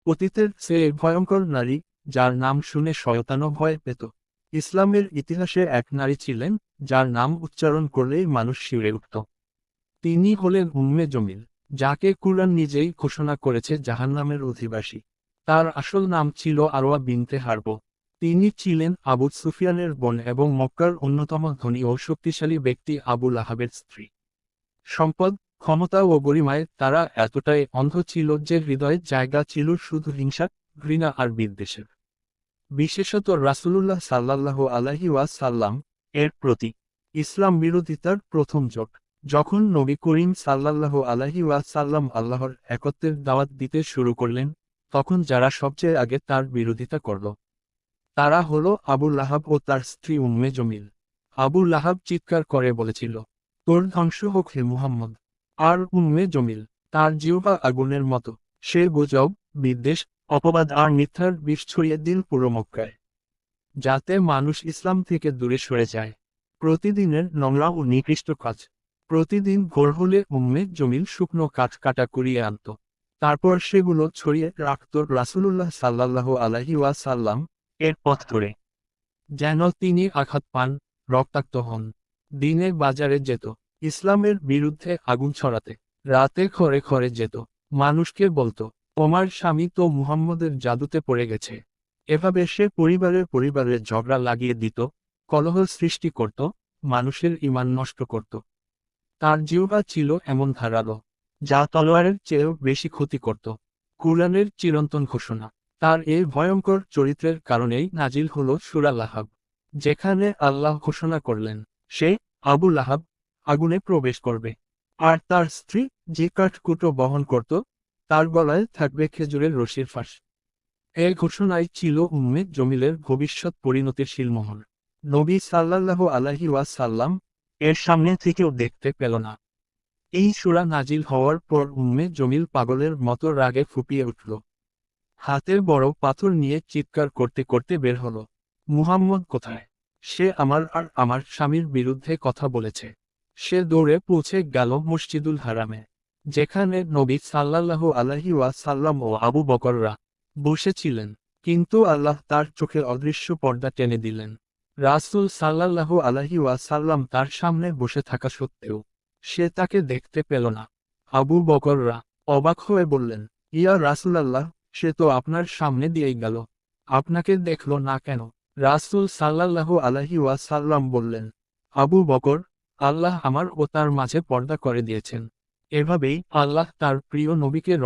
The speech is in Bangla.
অতীতের চেয়ে ভয়ঙ্কর নারী, যার নাম শুনে শয়তানও ভয় পেত। ইসলামের ইতিহাসে এক নারী ছিলেন, যার নাম উচ্চারণ করলেই মানুষ শিউরে উঠত। তিনি হলেন উম্মে জমিল, যাকে কুরআন নিজেই ঘোষণা করেছে জাহান্নামের অধিবাসী। তার আসল নাম ছিল আরওয়া বিনতে হারব। তিনি ছিলেন আবু সুফিয়ানের বোন এবং মক্কার অন্যতম ধনী ও শক্তিশালী ব্যক্তি আবু লাহাবের স্ত্রী। সম্পদ, ক্ষমতা ও গরিমায় তারা এতটাই অন্ধ ছিল যে হৃদয়ে জায়গা ছিল শুধু হিংসা, ঘৃণা আর বিদ্বেষের। বিশেষত রাসূলুল্লাহ সাল্লাল্লাহু আলাইহি ওয়াসাল্লাম এর প্রতি ইসলাম বিরোধিতার প্রথম জোট। যখন নবী করিম সাল্লাল্লাহু আলাইহি ওয়াসাল্লাম আল্লাহর একত্বের দাওয়াত দিতে শুরু করলেন, তখন যারা সবচেয়ে আগে তার বিরোধিতা করল, তারা হলো আবু লাহাব ও তার স্ত্রী উম্মে জমিল। আবু লাহাব চিৎকার করে বলেছিল, তোর ধ্বংস হোক হে মুহাম্মদ। আর উম্মে জমিল, তার জিহ্বা আগুনের মতো। সে গুজব, বিদ্বেষ, অপবাদ আর মিথ্যার বিষ ছড়িয়ে দিল পুরো মক্কায়, যাতে মানুষ ইসলাম থেকে দূরে সরে যায়। প্রতিদিনের নোংরা ও নিকৃষ্ট কাজ। প্রতিদিন ভোর হলে উম্মে জমিল শুকনো কাঠ কাটা কুড়িয়ে আনত। তারপর সেগুলো ছড়িয়ে রাখত রাসূলুল্লাহ সাল্লাল্লাহু আলাইহি ওয়াসাল্লাম এর পথ ধরে, যেন তিনি আঘাত পান, রক্তাক্ত হন। দিনে বাজারে যেত, ইসলামের বিরুদ্ধে আগুন ছড়াতে। রাতে ঘরে ঘরে যেত, মানুষকে বলতো, তোমার স্বামী তো মুহাম্মদের জাদুতে পড়ে গেছে। এভাবে সে পরিবারের ঝগড়া লাগিয়ে দিত, কলহ সৃষ্টি করত, মানুষের ঈমান নষ্ট করত। তার জিহ্বা ছিল এমন ধারালো, যা তলোয়ারের চেয়েও বেশি ক্ষতি করত। কুরআনের চিরন্তন ঘোষণা। তার এই ভয়ঙ্কর চরিত্রের কারণেই নাজিল হলো সূরা লাহাব, যেখানে আল্লাহ ঘোষণা করলেন, সে, আবু লাহাব, আগুনে প্রবেশ করবে। আর তার স্ত্রী, যে কাঠকুটো বহন করত, তার গলায় থাকবে খেজুরের রশির ফাঁস। এই ঘোষণাই ছিল উম্মে জমিলের ভবিষ্যৎ পরিণতির শিলমোহর। নবী সাল্লাল্লাহু আলাইহি ওয়াসাল্লাম এর সামনে থেকেও দেখতে পেল না। এই সূরা নাজিল হওয়ার পর উম্মে জমিল পাগলের মতো রাগে ফুঁপিয়ে উঠল। হাতে বড় পাথর নিয়ে চিৎকার করতে করতে বের হলো, মুহাম্মদ কোথায়? সে আমার আর আমার স্বামীর বিরুদ্ধে কথা বলেছে। সে দৌড়ে পৌঁছে গেল মসজিদুল হারামে, যেখানে নবী সাল্লাল্লাহু আলাইহি ওয়াসাল্লাম ও আবু বকররা বসেছিলেন। কিন্তু আল্লাহ তার চোখে অদৃশ্য পর্দা টেনে দিলেন। রাসূল সাল্লাল্লাহু আলাইহি ওয়াসাল্লাম তার সামনে বসে থাকা সত্ত্বেও সে তাকে দেখতে পেল না। আবু বকররা অবাক হয়ে বললেন, ইয়া রাসূলাল্লাহ, সে তো আপনার সামনে দিয়েই গেল, আপনাকে দেখল না কেন? রাসূল সাল্লাল্লাহু আলাইহি ওয়াসাল্লাম বললেন, আবু বকর, আল্লাহ আমার ও তার মাঝে পর্দা করে দিয়েছেন। এভাবেই আল্লাহ তার প্রিয় নবীকে